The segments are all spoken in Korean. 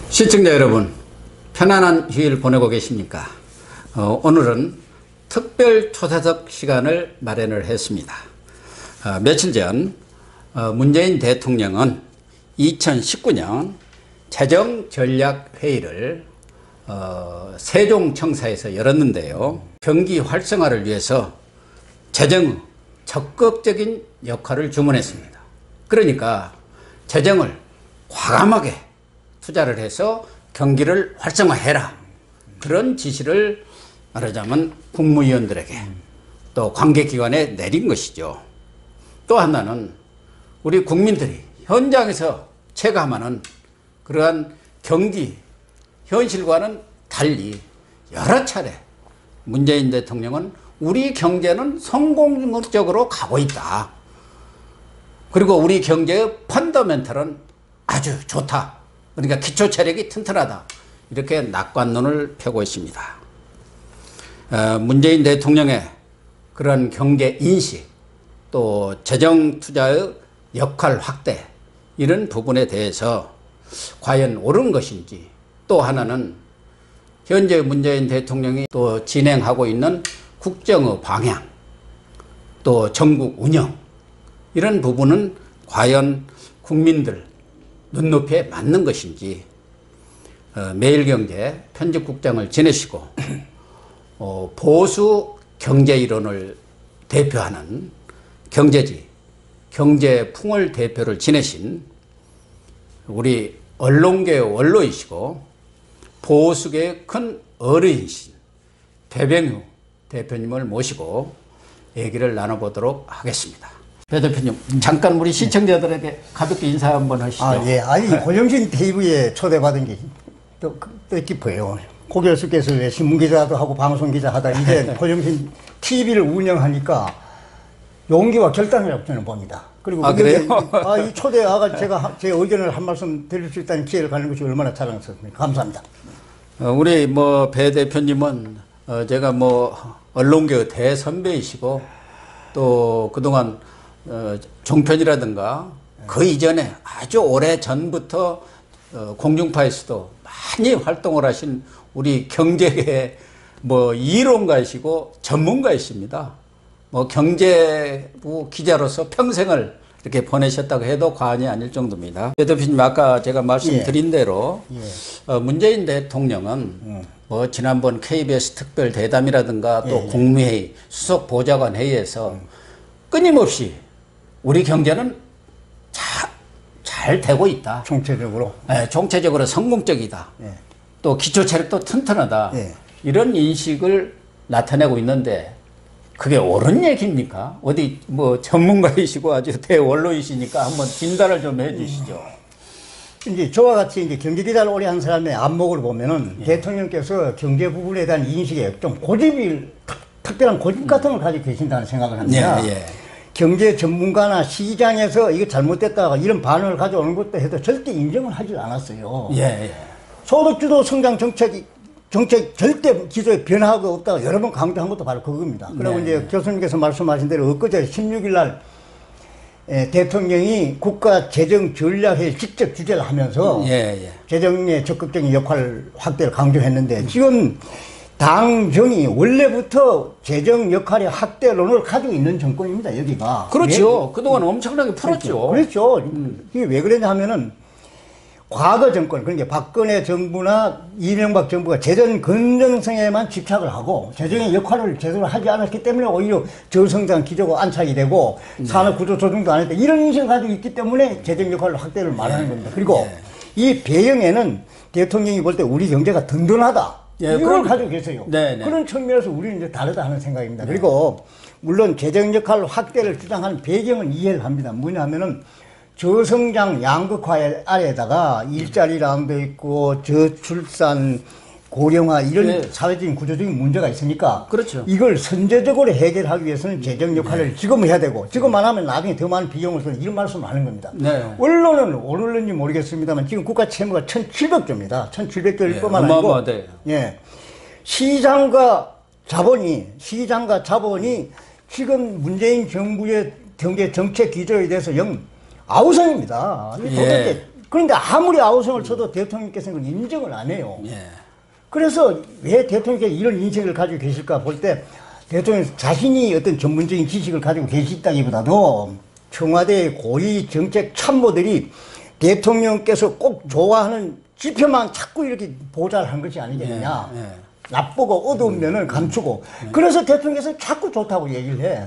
시청자 여러분, 편안한 휴일 보내고 계십니까? 오늘은 특별 초대석 시간을 마련을 했습니다. 며칠 전 문재인 대통령은 2019년 재정전략회의를 세종청사에서 열었는데요. 경기 활성화를 위해서 재정의 적극적인 역할을 주문했습니다. 그러니까 재정을 과감하게 투자를 해서 경기를 활성화해라, 그런 지시를 말하자면 국무위원들에게 또 관계기관에 내린 것이죠. 또 하나는 우리 국민들이 현장에서 체감하는 그러한 경기 현실과는 달리 여러 차례 문재인 대통령은 우리 경제는 성공적으로 가고 있다, 그리고 우리 경제의 펀더멘털은 아주 좋다, 그러니까 기초 체력이 튼튼하다, 이렇게 낙관론을 펴고 있습니다. 문재인 대통령의 그런 경제 인식, 또 재정 투자의 역할 확대, 이런 부분에 대해서 과연 옳은 것인지, 또 하나는 현재 문재인 대통령이 또 진행하고 있는 국정의 방향, 또 정국 운영, 이런 부분은 과연 국민들 눈높이에 맞는 것인지, 매일경제 편집국장을 지내시고 보수 경제이론을 대표하는 경제지 경제풍을 대표를 지내신 우리 언론계의 원로이시고 보수계의 큰 어른이신 배병유 대표님을 모시고 얘기를 나눠보도록 하겠습니다. 배 대표님, 잠깐 우리 시청자들에게 가볍게 인사 한번 하시죠. 예. 아니, 고정신 TV에 초대받은 게 또 뜻깊어요. 고 교수께서 신문기자도 하고 방송기자 하다 이제 고정신 TV를 운영하니까 용기와 결단이라고 저는 봅니다. 그리고 그래요? 이 초대에 와가 제가 제 의견을 한 말씀 드릴 수 있다는 기회를 갖는 것이 얼마나 자랑스럽습니까? 감사합니다. 우리 배 대표님은 제가 언론계의 대선배이시고 또 그동안 종편이라든가 그 이전에 아주 오래 전부터 공중파에서도 많이 활동을 하신 우리 경제계 이론가이시고 전문가이십니다. 경제부 기자로서 평생을 이렇게 보내셨다고 해도 과언이 아닐 정도입니다. 배 대표님, 아까 제가 말씀드린 대로 문재인 대통령은 지난번 KBS 특별 대담이라든가 또 국무회의, 수석 보좌관 회의에서 끊임없이 우리 경제는 잘 되고 있다. 총체적으로. 네, 총체적으로 성공적이다. 또 기초 체력도 튼튼하다. 이런 인식을 나타내고 있는데 그게 옳은 얘기입니까? 어디 전문가이시고 아주 대원로이시니까 한번 진단을 좀 해주시죠. 이제 저와 같이 이제 경제기자를 오래 한 사람의 안목을 보면은 대통령께서 경제 부분에 대한 인식에 좀 특별한 고집 같은 걸 가지고 계신다는 생각을 합니다. 경제 전문가나 시장에서 이거 잘못됐다가 이런 반응을 가져오는 것도 해도 절대 인정을 하지 않았어요. 소득주도 성장 정책 절대 기조에 변화가 없다고 여러 번 강조한 것도 바로 그겁니다. 그리고 이제 교수님께서 말씀하신 대로 엊그제 16일 날 대통령이 국가 재정 전략회의 직접 주재를 하면서 재정의 적극적인 역할 확대를 강조했는데, 지금 당정이 원래부터 재정 역할의 확대론을 가지고 있는 정권입니다, 여기가. 그렇죠. 그동안 엄청나게 풀었죠. 그렇죠. 이게 왜 그랬냐 하면은 과거 정권, 그러니까 박근혜 정부나 이명박 정부가 재정 건전성에만 집착을 하고 재정의 역할을 제대로 하지 않았기 때문에 오히려 저성장 기조가 안착이 되고 산업 구조 조정도 안 했다, 이런 인식을 가지고 있기 때문에 재정 역할 확대를 말하는 겁니다. 그리고 이 배경에는 대통령이 볼 때 우리 경제가 든든하다, 이걸 가지고 계세요. 그런 측면에서 우리는 이제 다르다 하는 생각입니다. 그리고 물론 재정 역할 확대를 주장하는 배경은 이해를 합니다. 뭐냐 하면은 저성장 양극화 아래에다가 일자리랑도 있고 저출산 고령화 이런 사회적인 구조적인 문제가 있으니까 이걸 선제적으로 해결하기 위해서는 재정 역할을 지금 해야 되고, 지금 안 하면 나중에 더 많은 비용을 쓰는, 이런 말씀을 하는 겁니다. 언론은 오늘는지 모르겠습니다만 지금 국가 채무가 1,700조입니다. 1,700조일 뿐만 아니고 시장과 자본이 지금 문재인 정부의 경제 정책 기조에 대해서 영 아우성입니다. 도대체 그런데 아무리 아우성을 쳐도 대통령께서는 그걸 인정을 안 해요. 예. 그래서 왜 대통령께서 이런 인식을 가지고 계실까 볼 때 대통령 자신이 어떤 전문적인 지식을 가지고 계시다기보다도 청와대의 고위 정책 참모들이 대통령께서 꼭 좋아하는 지표만 자꾸 이렇게 보좌를 한 것이 아니겠느냐. 예, 예. 나쁘고 어두운 면을 감추고. 그래서 대통령께서 자꾸 좋다고 얘기를 해.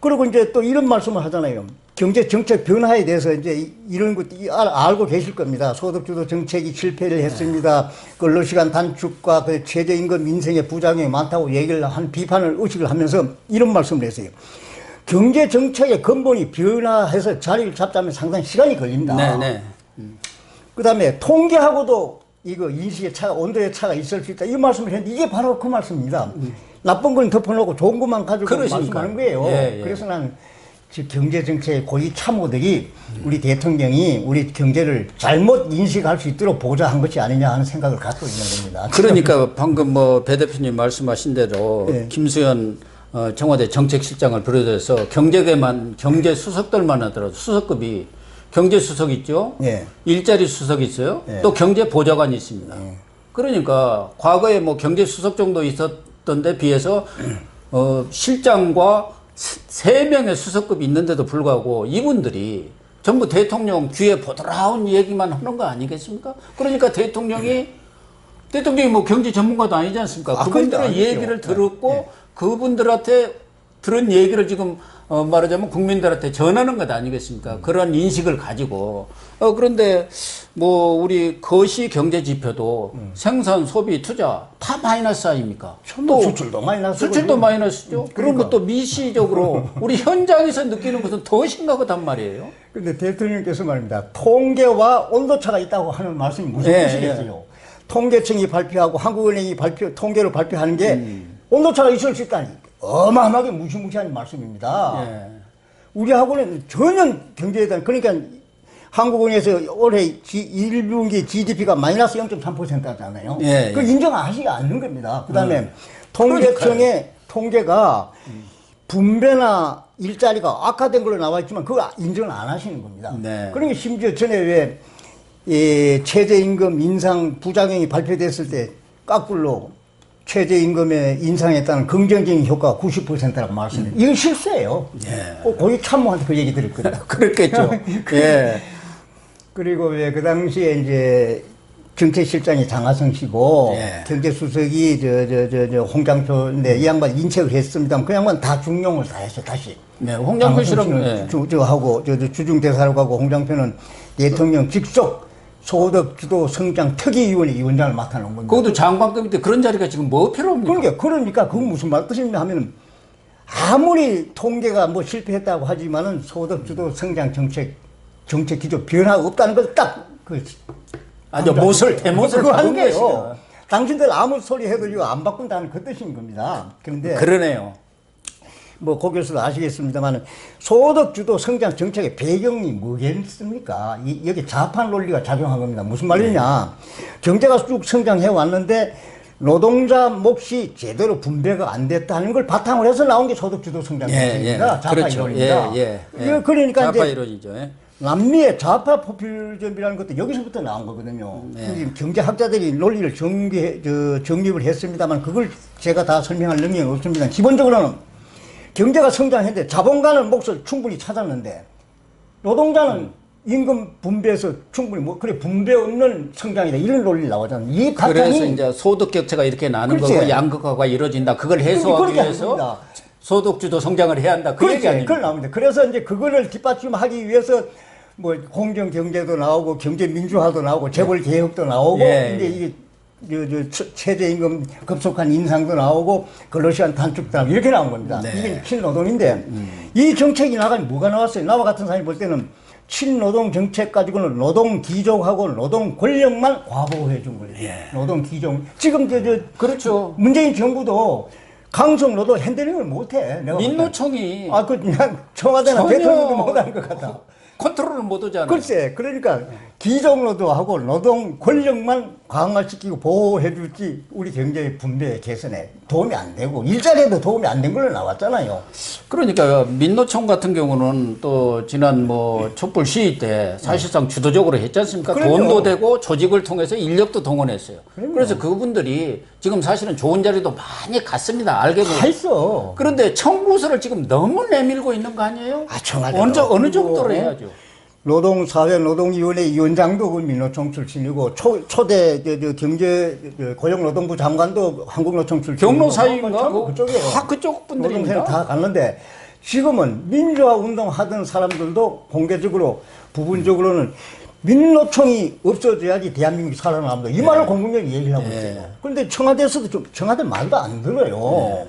그리고 이제 또 이런 말씀을 하잖아요. 경제 정책 변화에 대해서 이제 이런 것도 알고 계실 겁니다. 소득주도 정책이 실패를 했습니다. 근로시간 단축과 그 최저임금 인생의 부작용이 많다고 얘기를 한 비판을 의식을 하면서 이런 말씀을 했어요. 경제 정책의 근본이 변화해서 자리를 잡자면 상당히 시간이 걸립니다. 네. 그 다음에 통계하고도 이거 인식의 차가, 온도의 차가 있을 수 있다. 이 말씀을 했는데 이게 바로 그 말씀입니다. 나쁜 건 덮어놓고 좋은 것만 가지고 말씀하는 거예요. 예. 그래서 난 경제정책의 고위 참모들이 우리 대통령이 우리 경제를 잘못 인식할 수 있도록 보좌한 것이 아니냐 하는 생각을 갖고 있는 겁니다. 그러니까 방금 뭐 배 대표님 말씀하신 대로 네. 김수현 청와대 정책실장을 비롯해서 경제수석들만 하더라도 수석급이 경제수석 있죠? 예. 일자리 수석 있어요? 예. 또 경제보좌관이 있습니다. 그러니까 과거에 뭐 경제수석 정도 있었던데 비해서 실장과 3명의 수석급이 있는데도 불구하고 이분들이 전부 대통령 귀에 보드라운 얘기만 하는 거 아니겠습니까? 그러니까 대통령이 뭐 경제 전문가도 아니지 않습니까? 그분들의 얘기를 들었고 그분들한테 들은 얘기를 지금 말하자면 국민들한테 전하는 것 아니겠습니까? 그런 인식을 가지고 그런데 뭐 우리 거시 경제 지표도 생산, 소비, 투자 다 마이너스 아닙니까? 또 수출도 마이너스. 수출도 마이너스죠. 그런 것도 미시적으로 우리 현장에서 느끼는 것은 더 심각하단 말이에요. 근데 대통령께서 말입니다. 통계와 온도차가 있다고 하는 말씀이 무슨 뜻이겠어요? 통계청이 발표하고 한국은행이 통계를 발표하는 게 온도차가 있을 수 있다니. 어마어마하게 무시무시한 말씀입니다. 우리하고는 전혀 경제에 대한, 그러니까 한국은행에서 올해 1분기 GDP가 마이너스 0.3%잖아요. 그걸 인정하시지 않는 겁니다. 그 다음에 통계청의 통계가 분배나 일자리가 악화된 걸로 나와 있지만 그걸 인정을 안 하시는 겁니다. 그러니까 심지어 전에 왜 최저임금 인상 부작용이 발표됐을 때 까꿀로 최저임금에 인상했다는 긍정적인 효과가 90%라고 말씀해요. 이건 실수예요. 꼭 고위 참모한테 그 얘기 들었거든요. 그렇겠죠. 그리고 왜 그 당시에 이제 정책실장이 장하성 씨고 경제수석이 홍장표인데 이 양반 인책을 했습니다. 그 양반 다 중용을 다 했어 다시. 홍장표 씨는 하고 주중대사라고 하고 홍장표는 대통령 직속 소득주도 성장 특위위원회 위원장을 맡아놓은 겁니다. 거기도 장관급인데 그런 자리가 지금 뭐 필요합니까? 그러니까 그건 무슨 뜻이냐 하면은 아무리 통계가 뭐 실패했다고 하지만은 소득주도 성장 정책 기조 변화가 없다는 걸 딱 아주 대못을 하는 거예요. 당신들 아무 소리 해도 이거 안 바꾼다는 그 뜻인 겁니다. 그런데 그러네요. 뭐 거기서도 아시겠습니다만 소득주도 성장 정책의 배경이 뭐겠습니까? 여기 좌파 논리가 작용한 겁니다. 무슨 말이냐? 경제가 쭉 성장해 왔는데 노동자 몫이 제대로 분배가 안 됐다는 걸 바탕으로 해서 나온 게 소득주도 성장 정책입니다. 좌파 그렇죠. 이론입니다. 그러니까 좌파 이제 이론이죠. 남미의 좌파 포퓰리즘이라는 것도 여기서부터 나온 거거든요. 경제학자들이 논리를 정립을 했습니다만 그걸 제가 다 설명할 능력이 없습니다. 기본적으로는 경제가 성장했는데 자본가는 몫을 충분히 찾았는데 노동자는 임금 분배에서 충분히 분배 없는 성장이다 이런 논리 나오잖아요. 이 바탕이 그래서 이제 소득 격차가 이렇게 나는 거고 양극화가 이루어진다. 그걸 해소하기 위해서 소득주도 성장을 해야 한다. 그 얘기 아닙니까? 그걸 나옵니다. 그래서 이제 그거를 뒷받침하기 위해서 뭐 공정 경제도 나오고 경제 민주화도 나오고 재벌 개혁도 나오고 이제 이게 최저임금 급속한 인상도 나오고 근로시간 단축도 나오고 이렇게 나온 겁니다. 이게 친노동인데 이 정책이 나가면 뭐가 나왔어요? 나와 같은 사람이 볼 때는 친노동 정책 가지고는 노동 귀족하고 노동 권력만 과보해 준 거예요. 노동 귀족. 지금 그렇죠. 문재인 정부도 강성 노동 핸들링을 못해. 민노총이 그냥 청와대나 대통령도 못하는 것 같아. 컨트롤을 못 하잖아요. 글쎄, 그러니까 기종노동하고 노동 권력만 강화시키고 보호해줄지 우리 경제 분배 개선에 도움이 안 되고 일자리에도 도움이 안 된 걸로 나왔잖아요. 그러니까 민노총 같은 경우는 또 지난 뭐 촛불 시위 때 사실상 주도적으로 했지 않습니까? 그럼요. 돈도 되고 조직을 통해서 인력도 동원했어요. 그래서 그분들이 지금 사실은 좋은 자리도 많이 갔습니다. 알게 보면. 다 있어. 그런데 청구서를 지금 너무 내밀고 있는 거 아니에요? 청와대 어느 정도로 해야죠? 노동사회 노동위원회 위원장도 그 민노총 출신이고 초대 경제 고용노동부 장관도 한국노총 출신이고 경로사위인가? 그쪽이에요. 다 그쪽 분들입니다. 노동생을 다 갔는데 지금은 민주화 운동 하던 사람들도 공개적으로 부분적으로는 민노총이 없어져야지 대한민국이 살아남는다. 이 말을 공공연히 얘기를 하고 있어요. 그런데 청와대에서도 청와대 말도 안 들어요.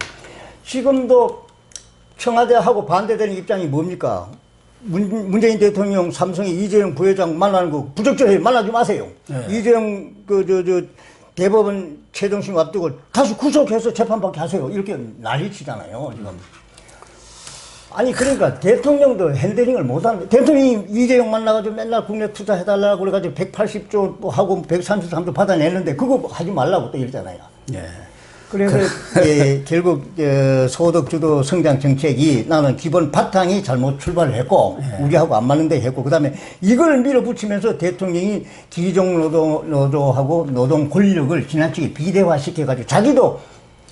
지금도 청와대하고 반대되는 입장이 뭡니까? 문재인 대통령 삼성의 이재용 부회장 만나는 거 부적절해요. 만나지 마세요. 이재용 대법원 최종심 앞두고 다시 구속해서 재판받게 하세요. 이렇게 난리치잖아요. 지금. 아니 그러니까 대통령도 핸들링을 못하는 대통령이 이재용 만나가지고 맨날 국내 투자해달라고 그래가지고 180조 하고 133조 받아내는데 그거 하지 말라고 또 이러잖아요. 그래서 결국 소득주도 성장 정책이 나는 기본 바탕이 잘못 출발을 했고 우리하고 안 맞는데 했고 그다음에 이걸 밀어붙이면서 대통령이 기종노동하고 노동 권력을 지나치게 비대화시켜가지고 자기도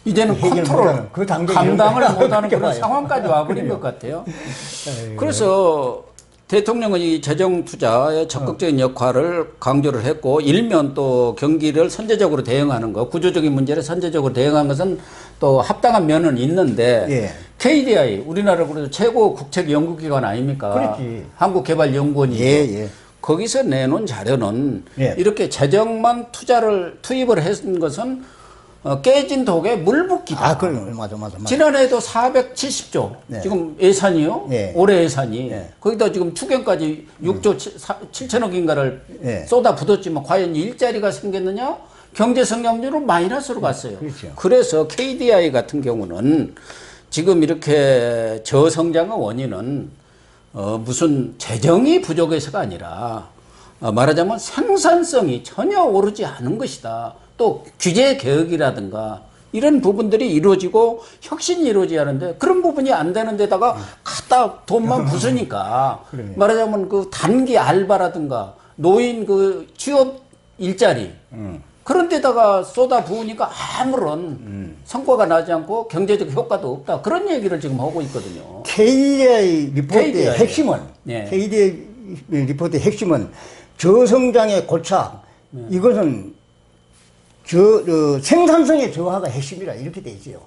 이제는 컨트롤, 그 감당을 못하는 그런 상황까지 와버린 것 같아요. 그래서 대통령은 이 재정 투자의 적극적인 역할을 강조를 했고 일면 또 경기를 선제적으로 대응하는 것, 구조적인 문제를 선제적으로 대응하는 것은 또 합당한 면은 있는데 KDI 우리나라 그래도 최고 국책 연구기관 아닙니까? 그렇지. 한국개발연구원이죠. 거기서 내놓은 자료는 이렇게 재정만 투입을 했는 것은 깨진 독에 물 붓기다. 아, 그래. 맞아. 지난해에도 470조. 지금 예산이요. 올해 예산이. 거기다 지금 추경까지 6조 7천억인가를 쏟아 붓었지만 과연 일자리가 생겼느냐? 경제 성장률은 마이너스로 갔어요. 그렇죠. 그래서 KDI 같은 경우는 지금 이렇게 저성장의 원인은 무슨 재정이 부족해서가 아니라 말하자면 생산성이 전혀 오르지 않은 것이다. 또 규제 개혁이라든가 이런 부분들이 이루어지고 혁신이 이루어져야 하는데 그런 부분이 안 되는 데다가 갖다 돈만 부수니까 말하자면 그 단기 알바라든가 노인 그 취업 일자리 그런 데다가 쏟아 부으니까 아무런 성과가 나지 않고 경제적 효과도 없다. 그런 얘기를 지금 하고 있거든요. KDI 리포트의 핵심은 KDI 리포트의 핵심은 저성장의 고착 이것은 생산성의 저하가 핵심이라 이렇게 돼 있어요.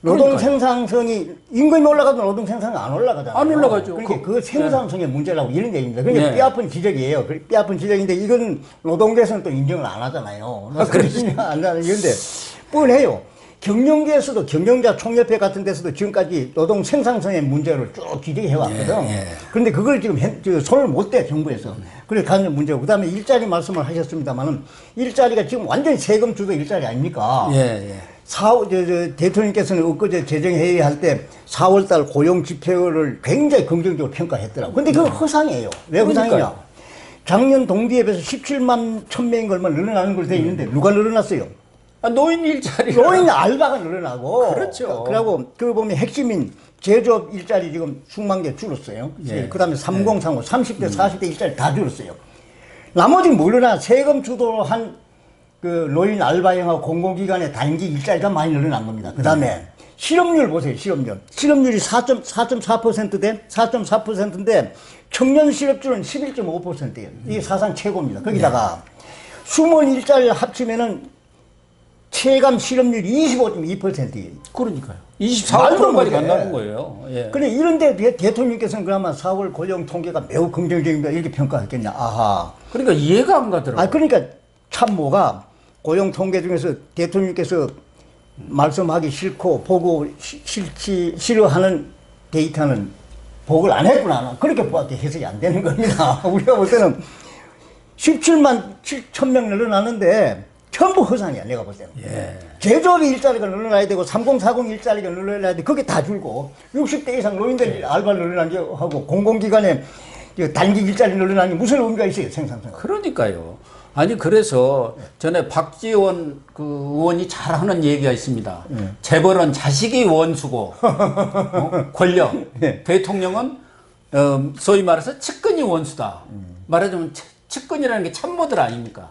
노동 생산성이 임금이 올라가도 노동 생산이 안 올라가잖아요. 안 올라가죠. 그러니까 그 생산성의 문제라고 이런 얘기입니다. 그러니까 뼈아픈 지적이에요. 뼈아픈 지적인데 이건 노동계에서는 또 인정을 안 하잖아요. 안 하는 이런데 뻔해요. 경영계에서도 경영자 총협회 같은 데서도 지금까지 노동 생산성의 문제를 쭉 지적해 왔거든. 그런데 그걸 지금 손을 못 대, 정부에서. 그래서 가는 문제고. 그 다음에 일자리 말씀을 하셨습니다만은 일자리가 지금 완전히 세금 주도 일자리 아닙니까? 대통령께서는 엊그제 재정회의 할 때 4월달 고용 지표를 굉장히 긍정적으로 평가했더라고요. 근데 그건 허상이에요. 왜 허상이냐? 작년 동기에 비해서 17만 1000명인 걸만 늘어나는 걸로 돼 있는데 누가 늘어났어요? 노인 일자리. 노인 알바가 늘어나고. 그렇죠. 그리고 그 보면 핵심인 제조업 일자리 지금 수만 개 줄었어요. 그 다음에 3035, 30대, 40대 일자리 다 줄었어요. 나머지 물러나 세금 주도로 한 그 노인 알바형하고 공공기관의 단기 일자리가 많이 늘어난 겁니다. 그 다음에 실업률 보세요, 실업률. 실업률이 4.4%대, 4.4%인데 청년 실업률은 11.5%예요. 이게 사상 최고입니다. 거기다가 숨은 일자리를 합치면은 체감 실업률이 25.2%예요. 그러니까요. 24%까지 간다는 거예요. 그런데 이런데 대통령께서는 그나마 4월 고용 통계가 매우 긍정적입니다. 이렇게 평가했겠냐. 아하. 그러니까 이해가 안 가더라고요. 그러니까 참모가 고용 통계 중에서 대통령께서 말씀하기 싫고 보고 싫어하는 데이터는 보고를 안 했구나. 그렇게 밖에 해석이 안 되는 겁니다. 우리가 볼 때는 17만 7천 명 늘어나는데 전부 허상이야, 내가 볼 때는. 제조업의 일자리가 늘어나야 되고, 3040 일자리가 늘어나야 돼. 그게 다 줄고, 60대 이상 노인들 알바 늘어나게 하고, 공공기관에 단기 일자리 늘어나니 무슨 의미가 있어요, 생산성. 그러니까요. 아니 그래서 전에 박지원 그 의원이 잘하는 얘기가 있습니다. 재벌은 자식이 원수고 권력, 대통령은 소위 말해서 측근이 원수다. 말하자면 측근이라는 게 참모들 아닙니까?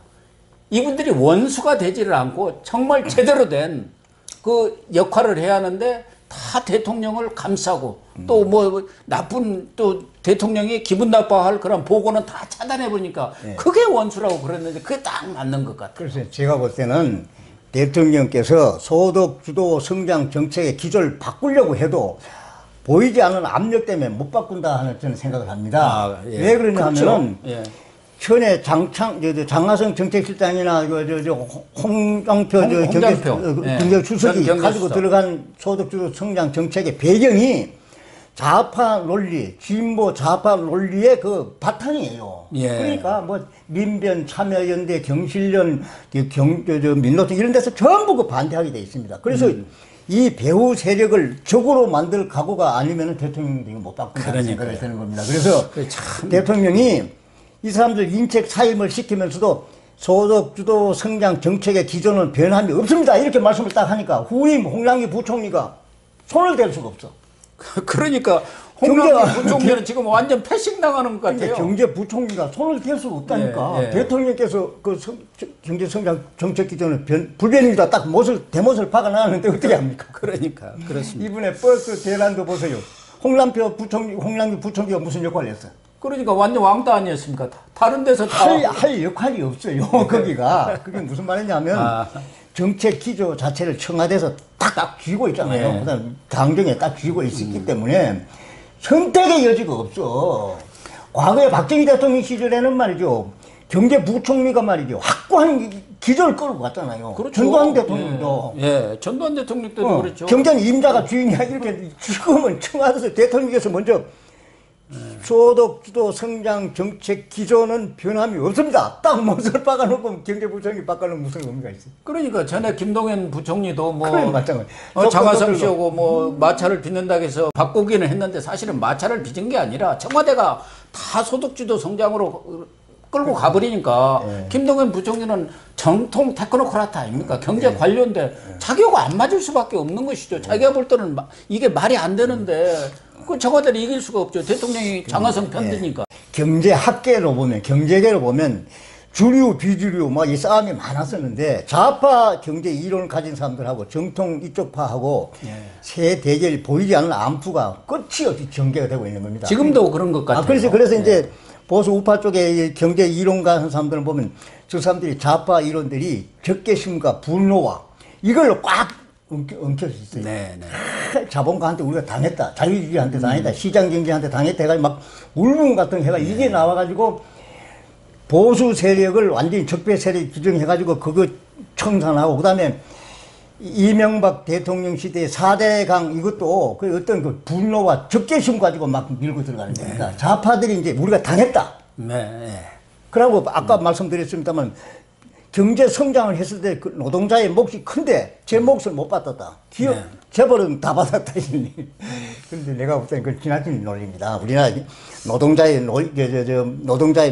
이분들이 원수가 되지를 않고 정말 제대로 된 그 역할을 해야 하는데 다 대통령을 감싸고 또 뭐 나쁜 또 대통령이 기분 나빠할 그런 보고는 다 차단해 보니까 그게 원수라고 그랬는데 그게 딱 맞는 것 같아요. 그래서 제가 볼 때는 대통령께서 소득 주도 성장 정책의 기조를 바꾸려고 해도 보이지 않는 압력 때문에 못 바꾼다 하는 저는 생각을 합니다. 왜 그러냐 하면은 현에 장하성 정책실장이나 홍장표 경제수석이 가지고 들어간 소득주도 성장 정책의 배경이 좌파 논리, 진보 좌파 논리의 그 바탕이에요. 그러니까 뭐 민변, 참여연대, 경실련, 민노총 이런 데서 전부 그 반대하게 돼 있습니다. 그래서 이 배후 세력을 적으로 만들 각오가 아니면 대통령도 이거 못 바꾼다는 생각이 드는 겁니다. 그래서 대통령이 이 사람들 인책 사임을 시키면서도 소득주도 성장 정책의 기조는 변함이 없습니다. 이렇게 말씀을 딱 하니까 후임 홍남기 부총리가 손을 댈 수가 없어. 그러니까 홍남기 부총리는 지금 완전 패싱 당하는 것 같아요. 경제부총리가 손을 댈 수가 없다니까. 대통령께서 그 경제성장 정책 기조는 불변이다 딱 대못을 박아나는데 어떻게 합니까? 그러니까 그렇습니다. 이번에 버스 대란도 보세요. 홍남기 부총리가 무슨 역할을 했어요? 그러니까 완전 왕따 아니었습니까? 다른 데서 할 역할이 없어요. 거기가. 그게 무슨 말이냐면 정책 기조 자체를 청와대에서 딱 쥐고 있잖아요. 그다음 당정에 딱 쥐고 있었기 때문에 선택의 여지가 없어. 과거에 박정희 대통령 시절에는 말이죠. 경제부총리가 말이죠. 확고한 기조를 끌고 갔잖아요. 그렇죠. 전두환 대통령도. 전두환 대통령 때도 그렇죠. 경제는 임자가 주인이야. 이렇게 지금은 청와대에서 대통령께서 먼저 소득주도 성장 정책 기조는 변함이 없습니다. 딱 못을 박아놓고 경제부총리 바꿔놓으면 무슨 의미가 있어요? 그러니까 전에 김동연 부총리도 뭐 마찬가지. 장하성 씨하고 뭐 마찰을 빚는다고 해서 바꾸기는 했는데 사실은 마찰을 빚은 게 아니라 청와대가 다 소득주도 성장으로 끌고 가버리니까 김동연 부총리는 정통 테크노크라트 아닙니까? 경제 관료인데 자기하고 안 맞을 수밖에 없는 것이죠. 자기가 볼 때는 이게 말이 안 되는데 그 청와대를 이길 수가 없죠. 대통령이 장하성 편드니까. 경제학계로 보면, 경제계로 보면 주류, 비주류 막 이 싸움이 많았었는데 좌파 경제 이론을 가진 사람들하고 정통 이쪽파하고 세 대결이 보이지 않는 암투가 끝이 없이 전개가 되고 있는 겁니다. 지금도 그런 것 같아요. 그래서 이제 보수 우파 쪽에 경제 이론가 하는 사람들을 보면 저 사람들이 좌파 이론들이 적개심과 분노와 이걸로 꽉 엉켜져 있어요. 자본가한테 우리가 당했다. 자유주의한테 당했다. 시장경제한테 당했다. 해가지고 막 울분 같은 해가 이게 나와가지고 보수 세력을 완전히 적폐 세력 규정해가지고 그거 청산하고 그 다음에 이명박 대통령 시대의 4대강 이것도 그 어떤 그 분노와 적개심 가지고 막 밀고 들어가는 겁니다. 좌파들이 이제 우리가 당했다. 그러고 아까 말씀드렸습니다만 경제 성장을 했을 때 그 노동자의 몫이 큰데 제 몫을 못 받았다. 재벌은 다 받았다. 그런데 내가 볼 때는 그건 지나친 논리입니다. 우리나라 노동자의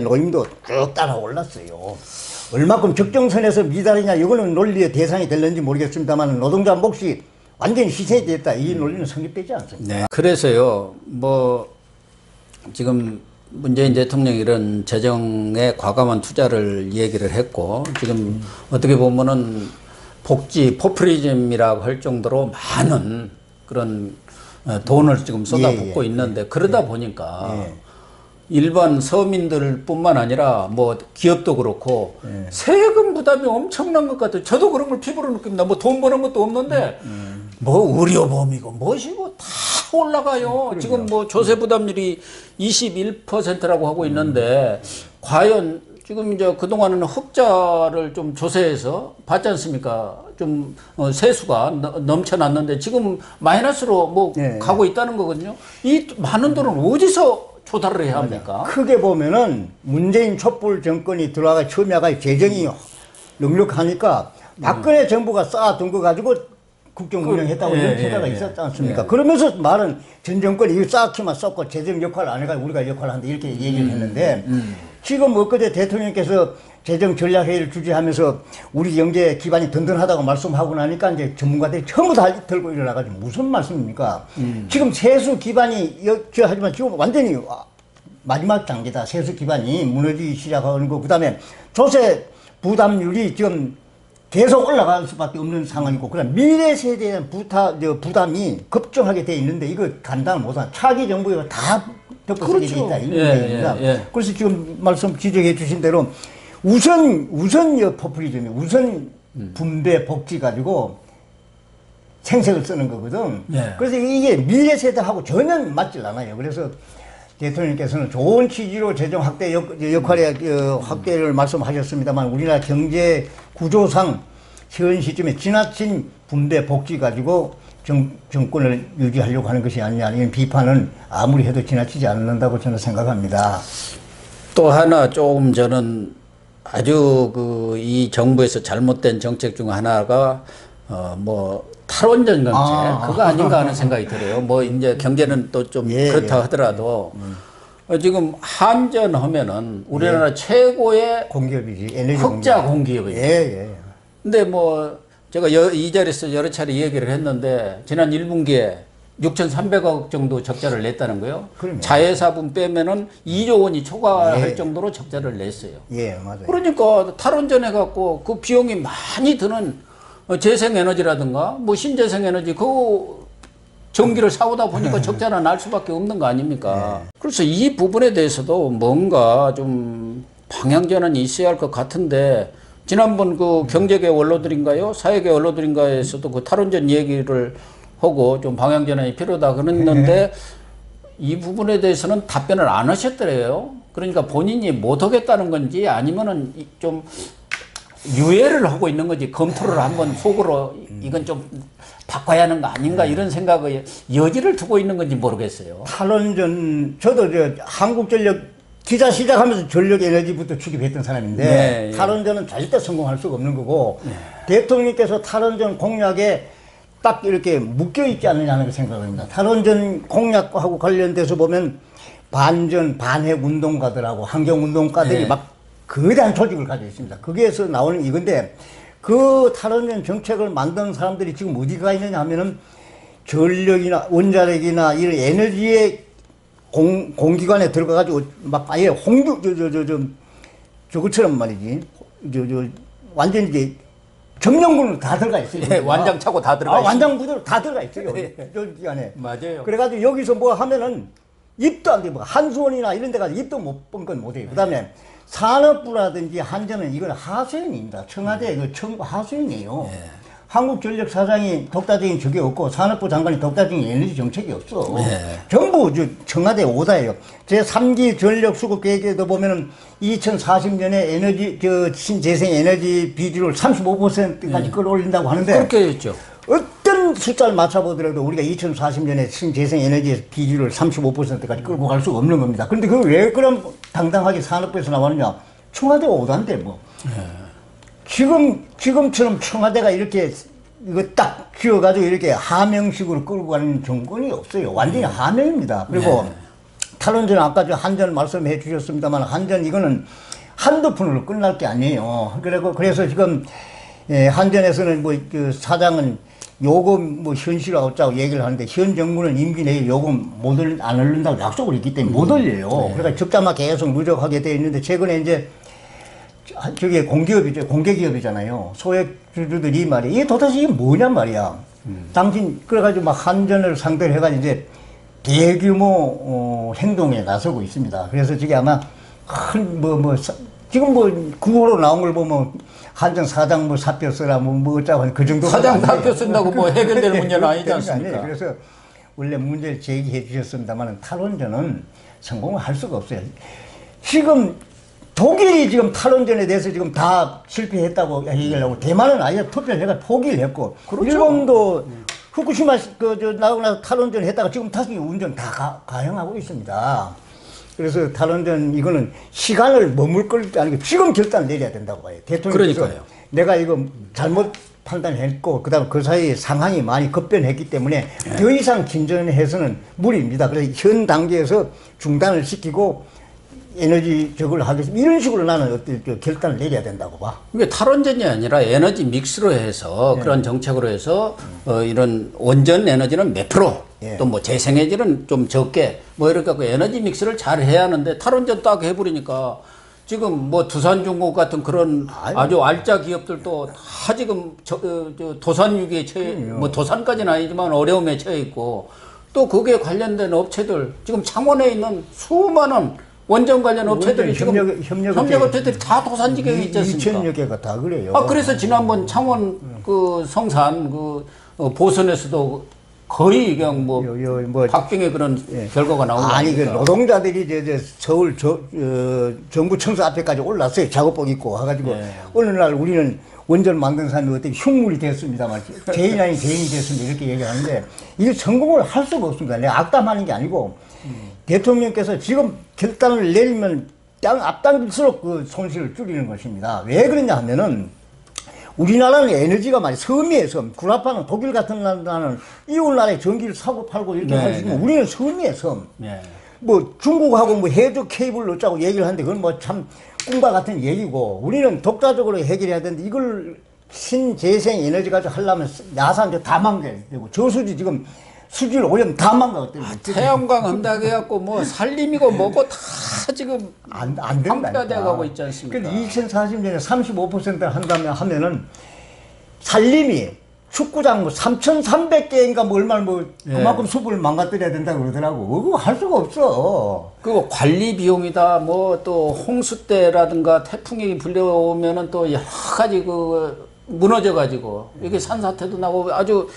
노임도 쭉 따라 올랐어요. 얼마큼 적정선에서 미달이냐 이거는 논리의 대상이 될는지 모르겠습니다만 노동자 몫이 완전히 희생됐다. 이 논리는 성립되지 않습니다. 그래서요. 뭐 지금 문재인 대통령이 이런 재정에 과감한 투자를 얘기를 했고 지금 어떻게 보면은 복지 포퓰리즘이라고 할 정도로 많은 그런 돈을 지금 쏟아붓고 있는데 그러다 보니까 일반 서민들뿐만 아니라 뭐 기업도 그렇고 세금 부담이 엄청난 것 같아요. 저도 그런 걸 피부로 느낍니다. 뭐 돈 버는 것도 없는데 뭐 의료보험이고 뭐시고 다 올라가요. 지금 뭐 조세 부담률이 21%라고 하고 있는데 과연 지금 이제 그동안은 흑자를 좀 조세해서 받지 않습니까? 좀 세수가 넘쳐났는데 지금 마이너스로 뭐 가고 있다는 거거든요. 이 많은 돈은 어디서 조달을 해야 합니까? 크게 보면은 문재인 촛불 정권이 들어와가 처음에 재정이 넉넉하니까 박근혜 정부가 쌓아둔 거 가지고 국정 운영했다고 이런 평가가 있었지 않습니까? 그러면서 말은 전 정권이 이거 쌓기만 썼고 재정 역할을 안 해가지고 우리가 역할을 한다 이렇게 얘기를 했는데 지금 엊그제 대통령께서 재정 전략회의를 주재하면서 우리 경제 기반이 든든하다고 말씀하고 나니까 이제 전문가들이 전부 다 들고 일어나가지고 무슨 말씀입니까? 지금 세수 기반이 하지만 지금 완전히 마지막 단계다. 세수 기반이 무너지기 시작하는 거. 그다음에 조세 부담률이 지금 계속 올라갈 수밖에 없는 상황이고, 그다음 미래 세대에 대한 부담이 급증하게 돼 있는데 이거 감당을 못한 차기 정부가 다 덮어쓰게 돼 있다. 이런 얘기입니다. 그래서 지금 말씀 지적해 주신 대로 우선 포퓰리즘이 우선 분배 복지 가지고 생색을 쓰는 거거든. 그래서 이게 미래 세대하고 전혀 맞질 않아요. 그래서 대통령께서는 좋은 취지로 재정 확대 역할의 확대를 말씀하셨습니다만 우리나라 경제 구조상 현 시점에 지나친 분배 복지 가지고 정권을 유지하려고 하는 것이 아니냐 이런 비판은 아무리 해도 지나치지 않는다고 저는 생각합니다. 또 하나 조금 저는 아주 이 정부에서 잘못된 정책 중 하나가 탈원전 정책 그거 아닌가 하는 생각이 들어요. 이제 경제는 또 좀 그렇다 하더라도 지금 한전 하면은 우리나라 최고의 공기업이지 에너지 흑자 공기업이에요. 근데 제가 이 자리에서 여러 차례 얘기를 했는데 지난 1분기에 6,300억 정도 적자를 냈다는 거예요. 그러면. 자회사분 빼면은 2조 원이 초과할 정도로 적자를 냈어요. 맞아요. 그러니까 탈원전 해갖고 그 비용이 많이 드는 재생에너지라든가 신재생에너지 그 전기를 사오다 보니까 적자가 날 수밖에 없는 거 아닙니까? 그래서 이 부분에 대해서도 뭔가 좀 방향전환이 있어야 할 것 같은데 지난번 그 경제계 원로들인가요? 사회계 원로들인가에서도 그 탈원전 얘기를 하고 좀 방향전환이 필요하다 그랬는데 이 부분에 대해서는 답변을 안 하셨더래요. 그러니까 본인이 못하겠다는 건지 아니면은 좀 유예를 하고 있는 건지 검토를 한번 속으로 이건 좀 바꿔야 하는 거 아닌가 이런 생각의 여지를 두고 있는 건지 모르겠어요. 탈원전 저도 한국전력 기자 시작하면서 전력에너지부터 출입했던 사람인데 탈원전은 절대 성공할 수가 없는 거고 대통령께서 탈원전 공약에 딱 이렇게 묶여있지 않느냐는 생각합니다. 탈원전 공약하고 관련돼서 보면 반전, 반핵 운동가들하고 환경운동가들이 막 거대한 조직을 가지고 있습니다. 거기에서 나오는 이건데 그 탈원전 정책을 만든 사람들이 지금 어디가 있느냐 하면은 전력이나 원자력이나 이런 에너지의 공기관에 들어가가지고 막 아예 저것처럼 말이지. 완전히 이제 점령군으로 다 들어가 있어요. 완장 차고 다 들어가 있어요. 완장 부대로 다 들어가 있어요. 저 기간에. 맞아요. 그래가지고 여기서 하면은 입도 안 되고 한수원이나 이런 데 가서 입도 못 번 건 못해요. 그 다음에 산업부라든지 한전은 이건 하수인입니다. 청와대 하수인이에요. 한국전력 사장이 독자적인 적이 없고 산업부 장관이 독자적인 에너지 정책이 없어. 전부 청와대 오다예요. 제3기 전력 수급 계획에도 보면은 2040년에 신재생 에너지 비율을 35%까지 끌어올린다고 하는데 그렇게 했죠. 어떤 숫자를 맞춰보더라도 우리가 2040년에 신재생 에너지 비율을 35%까지 끌고 갈 수가 없는 겁니다. 그런데 그걸 왜 그럼 당당하게 산업부에서 나왔느냐? 청와대 오다인데 지금처럼 청와대가 이렇게 이거 딱 쥐어가지고 이렇게 하명식으로 끌고 가는 정권이 없어요. 완전히 하명입니다. 그리고 탈원전 아까 한전 말씀해 주셨습니다만 한전 이거는 한두 푼으로 끝날 게 아니에요. 그래서 지금 한전에서는 그 사장은 요금 현실화 어쩌고 얘기를 하는데 현 정부는 임기 내에 요금 안 올린다고 약속을 했기 때문에 못 올려요. 그러니까 적자만 계속 누적하게 돼 있는데 최근에 이제 저게 공개기업이잖아요. 소액주주들이 말이야. 이게 도대체 이게 뭐냔 말이야. 당신, 그래가지고 막 한전을 상대로 해가지고 이제 대규모, 행동에 나서고 있습니다. 그래서 저게 아마 지금 구호로 나온 걸 보면 한전 사장 사표 쓰라 어쩌고 그 정도. 사장 사표 쓴다고 해결될 문제는 아니지 않습니까? 그래서 원래 문제를 제기해 주셨습니다만 탈원전은 성공을 할 수가 없어요. 지금 독일이 지금 탈원전에 대해서 지금 다 실패했다고 얘기를 하고 대만은 아예 투표를 해가 포기를 했고 일본도 후쿠시마 나오고 나서 탈원전 했다가 지금 다시 운전 다 가행하고 있습니다. 그래서 탈원전 이거는 시간을 머물 걸 게 아니고 지금 결단을 내려야 된다고 봐요. 대통령께서 그러니까요. 내가 이거 잘못 판단했고 그다음 그 사이에 상황이 많이 급변했기 때문에 더 이상 진전해서는 무리입니다. 그래서 현 단계에서 중단을 시키고 에너지 저걸 하겠습니다. 이런 식으로 나는 어떤 결단을 내려야 된다고 봐. 이게 탈원전이 아니라 에너지 믹스로 해서 그런 정책으로 해서 이런 원전 에너지는 몇 프로 또 뭐 재생에너지는 좀 적게 뭐 이렇게 갖고 에너지 믹스를 잘 해야 하는데 탈원전 딱 해버리니까 지금 뭐 두산중공업 같은 그런 아주 알짜 기업들도 다 지금 저 도산위기에 처해, 뭐 도산까지는 아니지만 어려움에 처해 있고 또 거기에 관련된 업체들 지금 창원에 있는 수많은 원전 관련 업체들이 지금 협력업체들이 다 도산지경에 있지 않습니까? 2,000여 개가 다 그래요. 그래서 지난번 창원 그 성산 그 보선에서도 거의 그냥 뭐 박빙의 그런 결과가 나오고 아니 그 노동자들이 서울 정부 청소 앞에까지 올랐어요. 작업복 입고 와가지고 어느 날 우리는 원전 만든 사람이 어떻게 흉물이 됐습니다만 개인 아닌 개인이 됐습니다 이렇게 얘기하는데 이게 성공을 할 수가 없습니다. 내가 악담하는 게 아니고 대통령께서 지금 결단을 내리면 앞당길수록 그 손실을 줄이는 것입니다. 왜 그러냐 하면은 우리나라는 에너지가 많이 섬이에요, 섬. 구라파는 독일 같은 나라는 이웃 나라에 전기를 사고 팔고 이렇게 할 수 있는 우리는 섬이에요, 섬. 뭐 중국하고 뭐 해저 케이블 넣자고 얘기를 하는데 그건 뭐 참 꿈과 같은 얘기고 우리는 독자적으로 해결해야 되는데 이걸 신재생 에너지 가지고 하려면 야산 다 망가야 되고 저수지 지금 수질 오염 다 망가거든요. 태양광 한다고 해갖고 뭐 살림이고 뭐고 다 지금 안 된다. 황폐화되어가고 있지 않습니까? 그래서 2040년에 35%를 한다면 하면은 살림이 축구장 뭐 3,300개인가 뭐 얼마나 뭐 그만큼 숲을 망가뜨려야 된다고 그러더라고. 그거 할 수가 없어. 그리고 관리 비용이다 뭐 또 홍수 때라든가 태풍이 불려오면은 또 여러 가지 그 무너져가지고 이게 산사태도 나고 아주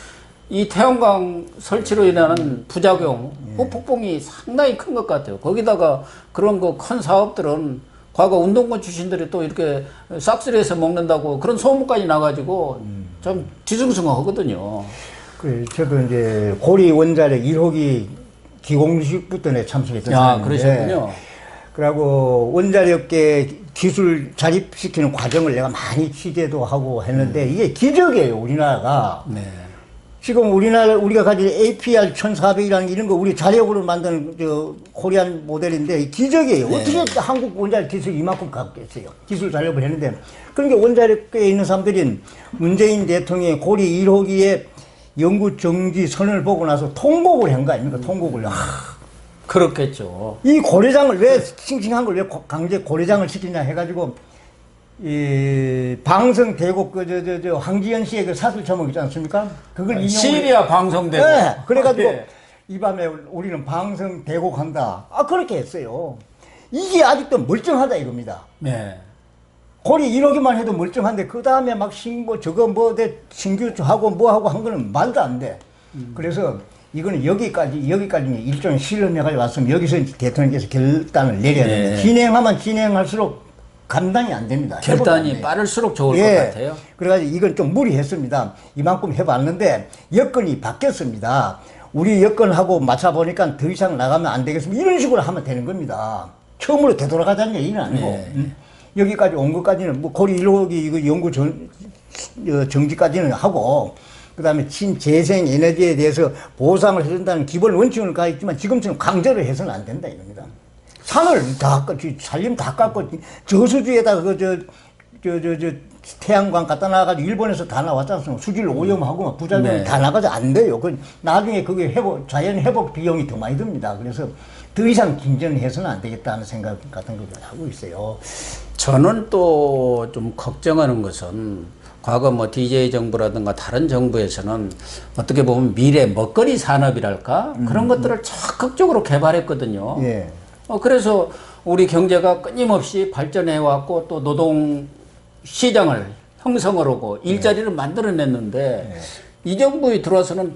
이 태양광 설치로 인하는 부작용, 후폭풍이 상당히 큰 것 같아요. 거기다가 그런 그 큰 사업들은 과거 운동권 출신들이 또 이렇게 싹쓸이해서 먹는다고 그런 소문까지 나가지고 좀 뒤숭숭하거든요. 그래, 저도 이제 고리 원자력 1호기 기공식부터 내 참석했던 사람인데. 그러셨군요. 그리고 원자력계 기술 자립시키는 과정을 내가 많이 취재도 하고 했는데 이게 기적이에요, 우리나라가. 지금 우리가 가진 APR 1400이라는 이런 거 우리 자력으로 만든 코리안 모델인데 기적이에요. 어떻게 한국 원자력 기술 이만큼 갖겠어요. 기술 자력을 했는데. 그러니까 원자력계에 있는 사람들이 문재인 대통령의 고리 1호기의 연구 정지 선언을 보고 나서 통곡을 한 거 아닙니까? 통곡을. 그렇겠죠. 이 고려장을 왜 싱싱한 걸 왜 강제 고려장을 시키냐 해가지고 이 방성 대곡 황지연 씨의 그 사슬 제목 있지 않습니까? 그걸 시리아 방성 대곡. 네. 그래가지고 이 밤에 우리는 방성 대곡한다. 그렇게 했어요. 이게 아직도 멀쩡하다 이겁니다. 고리 1호기만 해도 멀쩡한데 그 다음에 막 저거 신규하고 뭐하고 한 거는 말도 안 돼. 그래서 이거는 여기까지 일종의 실험해가지고 왔으면 여기서 대통령께서 결단을 내려야 됩니다. 진행하면 진행할수록 감당이 안 됩니다. 결단이 빠를수록 좋을 것 같아요. 그래가지고 이건 좀 무리했습니다. 이만큼 해봤는데 여건이 바뀌었습니다. 우리 여건하고 맞춰보니까 더 이상 나가면 안 되겠습니다. 이런 식으로 하면 되는 겁니다. 처음으로 되돌아가자는 얘기는 아니고 여기까지 온 것까지는 뭐 고리 1호기 이거 연구 정지까지는 하고 그 다음에 신재생 에너지에 대해서 보상을 해준다는 기본 원칙을 가있지만 지금처럼 강제로 해서는 안 된다 이겁니다. 산을 다 살림 다 깎고 저수지에다가 태양광 갖다 놔가지고 일본에서 다 나왔지 않습니까? 수질 오염하고 부작용이 다 나가서 안 돼요. 나중에 그게 자연 회복 비용이 더 많이 듭니다. 그래서 더 이상 긴장해서는 안 되겠다는 생각 같은 걸 하고 있어요. 저는 또 좀 걱정하는 것은 과거 뭐 DJ 정부라든가 다른 정부에서는 어떻게 보면 미래 먹거리 산업이랄까 그런 것들을 적극적으로 개발했거든요. 그래서 우리 경제가 끊임없이 발전해 왔고 또 노동 시장을 형성을 하고 일자리를 만들어냈는데 이 정부에 들어와서는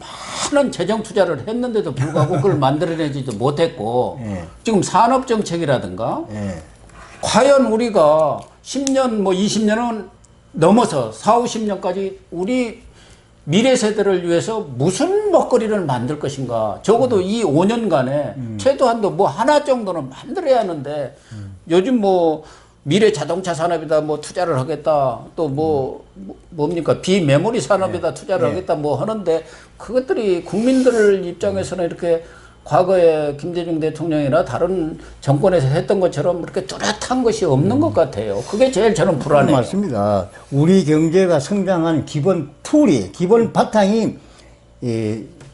많은 재정 투자를 했는데도 불구하고 그걸 만들어내지도 못했고 지금 산업정책이라든가 과연 우리가 10년 뭐 20년은 넘어서 4, 50년까지 우리 미래 세대를 위해서 무슨 먹거리를 만들 것인가. 적어도 이 5년간에 최소한도 뭐 하나 정도는 만들어야 하는데 요즘 뭐 미래 자동차 산업에다 뭐 투자를 하겠다. 또 뭡니까? 비메모리 산업에다 투자를 하겠다. 뭐 하는데 그것들이 국민들 입장에서는 이렇게 과거에 김대중 대통령이나 다른 정권에서 했던 것처럼 그렇게 뚜렷한 것이 없는 것 같아요. 그게 제일 저는 불안해요. 맞습니다. 우리 경제가 성장한 기본 툴이, 기본 바탕이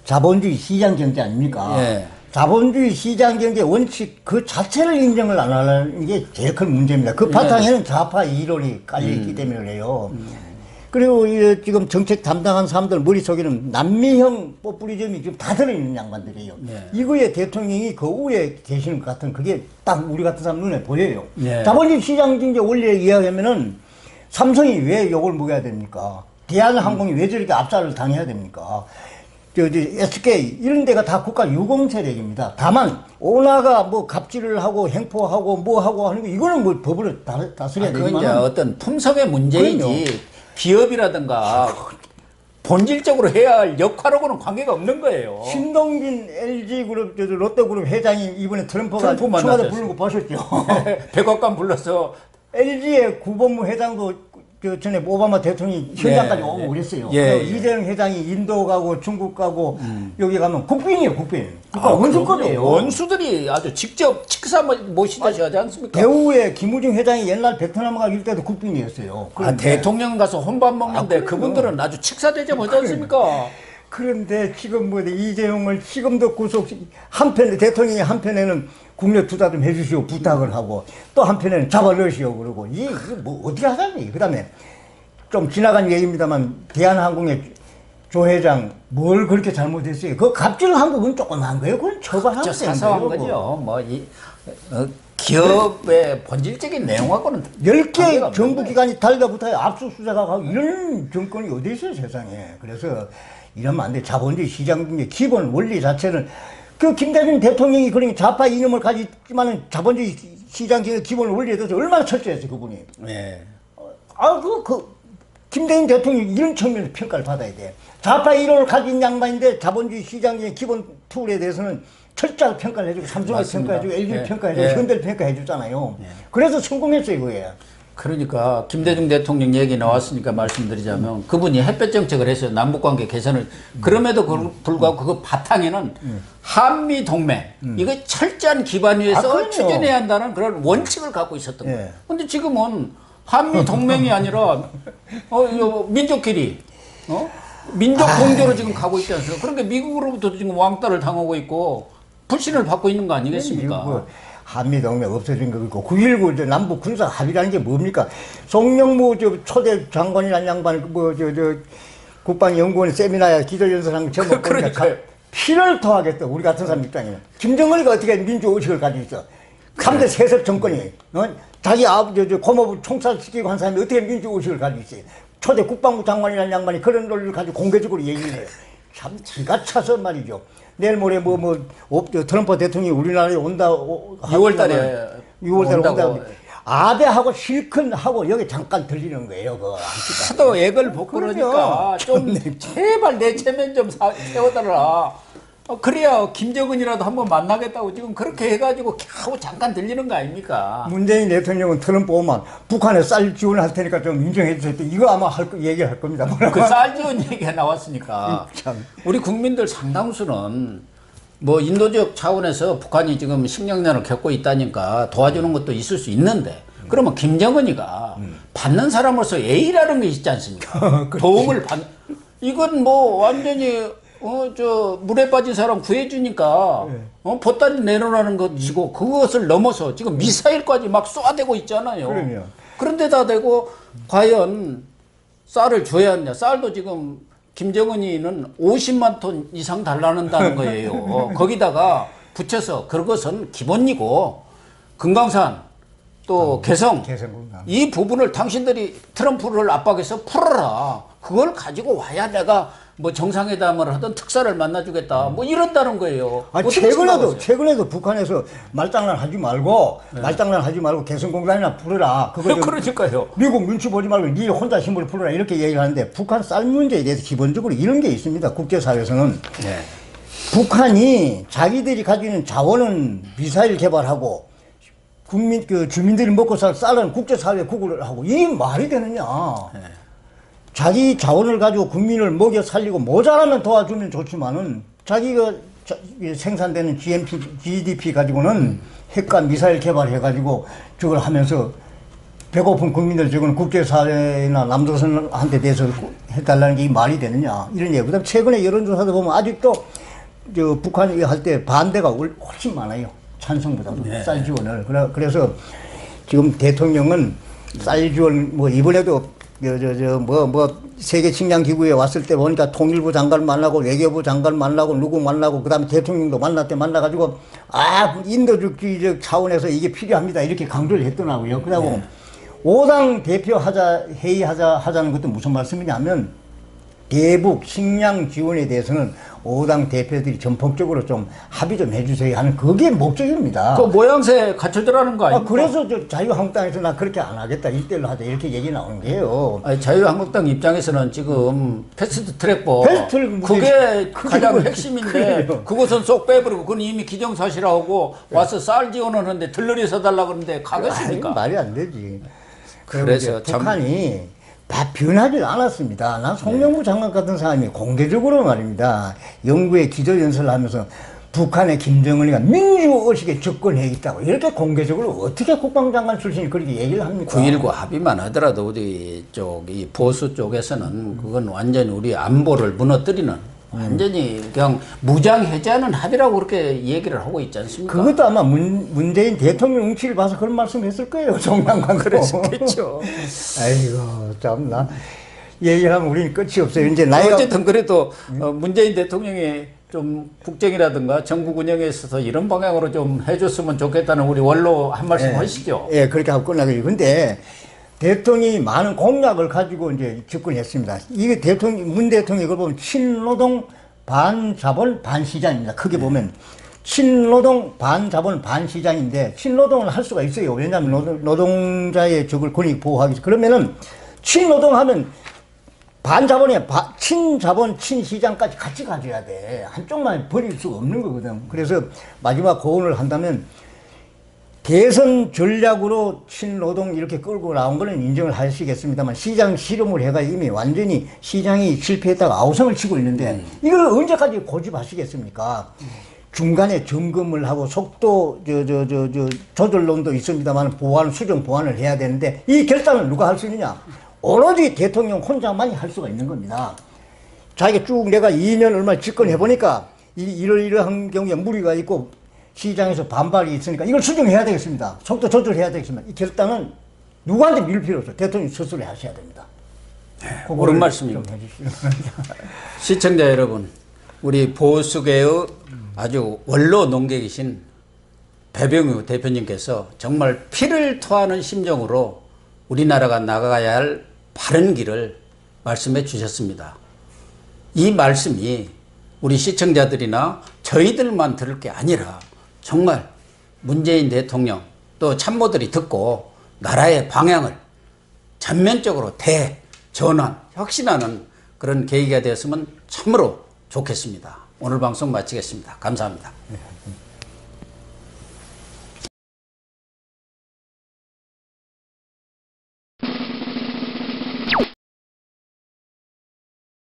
자본주의 시장 경제 아닙니까? 예. 자본주의 시장 경제 원칙 그 자체를 인정을 안 하는 게 제일 큰 문제입니다. 그 바탕에는 좌파 이론이 깔려있기 때문에 그래요. 그리고 지금 정책 담당한 사람들 머릿속에는 남미형 포퓰리즘이 지금 다 들어있는 양반들이에요. 네. 이거에 대통령이 그 우에 계시는 것 같은 그게 딱 우리 같은 사람 눈에 보여요. 네. 자본주의 시장 경제 원리에 이야기하면은 삼성이 왜 욕을 먹어야 됩니까? 대한항공이 왜 저렇게 압살을 당해야 됩니까? SK 이런 데가 다 국가 유공 세력입니다. 다만 오나가 뭐 갑질을 하고 행포하고 뭐 하고 하는 거 이거는 뭐 법으로 다스려야 그건 되지만 이제 어떤 품성의 문제이지 그럼요. 기업이라든가 본질적으로 해야 할 역할하고는 관계가 없는 거예요. 신동진 LG그룹 롯데그룹 회장이 이번에 트럼프가 트럼프 청와대 만났어요. 부르는 거 보셨죠? 백악관 불러서 LG의 구본부 회장도 전에 오바마 대통령이 현장까지 예, 오고 그랬어요. 예, 예. 이재용 회장이 인도 가고 중국 가고 여기 가면 국빈이에요, 국빈. 그러니까 원수급이에요. 원수들이 아주 직접 직사 모시듯이 하지 않습니까? 대우의 김우중 회장이 옛날 베트남 가길 때도 국빈이었어요. 대통령 가서 혼밥 먹는데 그분들은 아주 직사 대접하지 않습니까? 그런데 지금 뭐 이재용을 지금도 구속 한편에 대통령이 한편에는 국내 투자 좀 해주시오 부탁을 하고 또 한편에는 잡아넣으시오 그러고 이게 뭐 어떻게 하자니. 그다음에 좀 지나간 얘기입니다만 대한항공의 조 회장 뭘 그렇게 잘못했어요? 그 갑질한 부분 조그만 거예요. 그건 처벌하면 되는 사소한 거예요. 거죠. 기업의 본질적인 내용하고는 10개 정부기관이 달려붙어요. 압수수색하고 이런 정권이 어디 있어요 세상에. 그래서 이러면 안 돼. 자본주의 시장의 기본 원리 자체는 그 김대중 대통령이 그러니 좌파 이념을 가지고 있지만은 자본주의 시장의 기본 원리에 대해서 얼마나 철저했어요 그분이. 네. 김대중 대통령이 이런 측면에서 평가를 받아야 돼. 좌파 이론을 가진 양반인데 자본주의 시장의 기본 툴에 대해서는 철저하게 평가를 해주고 삼성을 평가해주고 LG를 평가해주고 현대를 평가해주잖아요. 그래서 성공했어요 그거에. 그러니까 김대중 대통령 얘기 나왔으니까 말씀드리자면 그분이 햇볕 정책을 했어요. 남북관계 개선을. 그럼에도 불구하고 그 바탕에는 한미 동맹 이거 철저한 기반 위에서 추진해야 한다는 그런 원칙을 갖고 있었던 거예요. 근데 지금은 한미 동맹이 아니라 민족끼리 민족 공조로 지금 가고 있지 않습니까? 그러니까 미국으로부터 지금 왕따를 당하고 있고 불신을 받고 있는 거 아니겠습니까? 한미동맹 없어진 거 있고 9.19 남북 군사 합의라는 게 뭡니까? 송영무 초대 장관이라는 양반 국방연구원 세미나에 기조연설한 거 처음 보니까 피를 토하겠다. 우리 같은 사람 입장에는. 김정은이가 어떻게 민주의식을 가지고 있어? 3대 세습 정권이 자기 아버지 고모부 총살시키고 한 사람이 어떻게 민주의식을 가지고 있어요? 초대 국방부 장관이라는 양반이 그런 논리를 가지고 공개적으로 얘기를 해요. 참 기가 차서 말이죠. 내일 모레 트럼프 대통령이 우리나라에 온다. 6월달에 6월달에 온다. 아베하고 실컷 하고 여기 잠깐 들리는 거예요. 하도 액을 못 그러니까 좀 제발 내 체면 좀 세워달라. 그래야 김정은이라도 한번 만나겠다고 지금 그렇게 해가지고 겨우 잠깐 들리는 거 아닙니까? 문재인 대통령은 트럼프 오면 북한에 쌀 지원할 테니까 좀 인정해 주세요. 이거 아마 얘기를 할 겁니다. 그 쌀 지원 얘기가 나왔으니까 우리 국민들 상당수는 뭐 인도적 차원에서 북한이 지금 식량난을 겪고 있다니까 도와주는 것도 있을 수 있는데 그러면 김정은이가 받는 사람으로서 A라는 게 있지 않습니까? 도움을 이건 뭐 완전히 물에 빠진 사람 구해주니까, 보따리 내놓으라는 것이고, 그것을 넘어서 지금 미사일까지 막 쏘아대고 있잖아요. 그럼요. 그런데다 대고, 과연 쌀을 줘야 하느냐. 쌀도 지금 김정은이는 50만 톤 이상 달라는다는 거예요. 거기다가 붙여서 그것은 기본이고, 금강산, 또 개성, 이 부분을 당신들이 트럼프를 압박해서 풀어라. 그걸 가지고 와야 내가 뭐 정상회담을 하든 특사를 만나주겠다 뭐 이런다는 거예요. 최근에도 북한에서 말장난 하지 말고 개성공단이나 풀어라. 그러니까요. 미국 눈치 보지 말고 네 혼자 힘으로 풀어라 이렇게 얘기를 하는데 북한 쌀 문제에 대해서 기본적으로 이런 게 있습니다. 국제사회에서는 북한이 자기들이 가지고 있는 자원은 미사일 개발하고 주민들이 먹고 살 쌀은 국제사회에 구걸을 하고, 이게 말이 되느냐. 자기 자원을 가지고 국민을 먹여 살리고 모자라면 도와주면 좋지만은 자기가 생산되는 GDP 가지고는 핵과 미사일 개발해가지고 저걸 하면서 배고픈 국민들 저거는 국제사회나 남조선한테 대해서 해달라는 게 말이 되느냐. 이런 얘기. 그 다음에 최근에 여론조사도 보면 아직도 북한이 할 때 반대가 훨씬 많아요. 찬성보다도. 네. 쌀 지원을. 그래서 지금 대통령은 쌀 지원, 이번에도 세계 식량기구에 왔을 때 보니까 통일부 장관 만나고 외교부 장관 만나고 누구 만나고 그 다음에 대통령도 만나가지고 인도주의적 차원에서 이게 필요합니다. 이렇게 강조를 했더라고요. 그러고 네. 5당 대표 회의하자는 것도 무슨 말씀이냐면 대북 식량 지원에 대해서는 5당 대표들이 전폭적으로 좀 합의 좀 해주세요 하는 그게 목적입니다. 그 모양새 갖춰주라는 거 아닙니까? 그래서 자유한국당에서 나 그렇게 안 하겠다. 1대1로 하자. 이렇게 얘기 나오는 게요. 아니, 자유한국당 입장에서는 지금 패스트트랙법 그게 가장 핵심인데 그것은 쏙 빼버리고 그건 이미 기정사실하고 와서 쌀 지원하는데 들러리 서달라고 그러는데 가겠습니까? 말이 안 되지. 그래서 북한이 변하지 않았습니다. 난 송영무 장관 같은 사람이 공개적으로 말입니다. 영구의 기조연설을 하면서 북한의 김정은이가 민주의식에 접근해 있다고 이렇게 공개적으로 어떻게 국방장관 출신이 그렇게 얘기를 합니까? 9.19 합의만 하더라도 우리 이 보수 쪽에서는 그건 완전히 우리 안보를 무너뜨리는 완전히 그냥 무장 해제하는 합의라고 그렇게 얘기를 하고 있지 않습니까? 그것도 아마 문재인 대통령 눈치를 봐서 그런 말씀을 했을 거예요. 정장관 그랬겠죠. 아이고 참나 얘기를 하면 우리는 끝이 없어요. 이제 나이가 어쨌든 그래도 문재인 대통령이 좀 국정이라든가 정부 운영에 있어서 이런 방향으로 좀 해줬으면 좋겠다는 우리 원로 한 말씀 하시죠. 예, 그렇게 하고 끝나고요. 근데 대통령이 많은 공약을 가지고 이제 집권했습니다. 이게 문 대통령이 이걸 보면 친노동 반자본 반시장입니다. 크게 보면 친노동 반자본 반시장인데 친노동을 할 수가 있어요. 왜냐하면 노동자의 적을 권익 보호하기 위해서. 그러면은 친노동하면 반자본에 친자본 친시장까지 같이 가져야 돼. 한쪽만 버릴 수가 없는 거거든. 그래서 마지막 고언을 한다면 대선 전략으로 친노동 이렇게 끌고 나온 거는 인정을 하시겠습니다만 시장 실험을 해가 이미 완전히 시장이 실패했다가 아우성을 치고 있는데 이걸 언제까지 고집하시겠습니까? 중간에 점검을 하고 속도 조절론도 있습니다만 수정 보완을 해야 되는데 이 결단을 누가 할 수 있느냐? 오로지 대통령 혼자만이 할 수가 있는 겁니다. 자기가 쭉 내가 2년 얼마 집권해 보니까 이러한 경우에 무리가 있고 시장에서 반발이 있으니까 이걸 수정해야 되겠습니다. 속도 조절해야 되겠습니다. 이 결단은 누구한테 밀 필요 없어요. 대통령이 스스로 하셔야 됩니다. 네, 옳은 말씀입니다. 시청자 여러분, 우리 보수계의 아주 원로 농객이신 배병우 대표님께서 정말 피를 토하는 심정으로 우리나라가 나가야 할 바른 길을 말씀해 주셨습니다. 이 말씀이 우리 시청자들이나 저희들만 들을 게 아니라 정말 문재인 대통령 또 참모들이 듣고 나라의 방향을 전면적으로 대전환, 혁신하는 그런 계기가 되었으면 참으로 좋겠습니다. 오늘 방송 마치겠습니다. 감사합니다.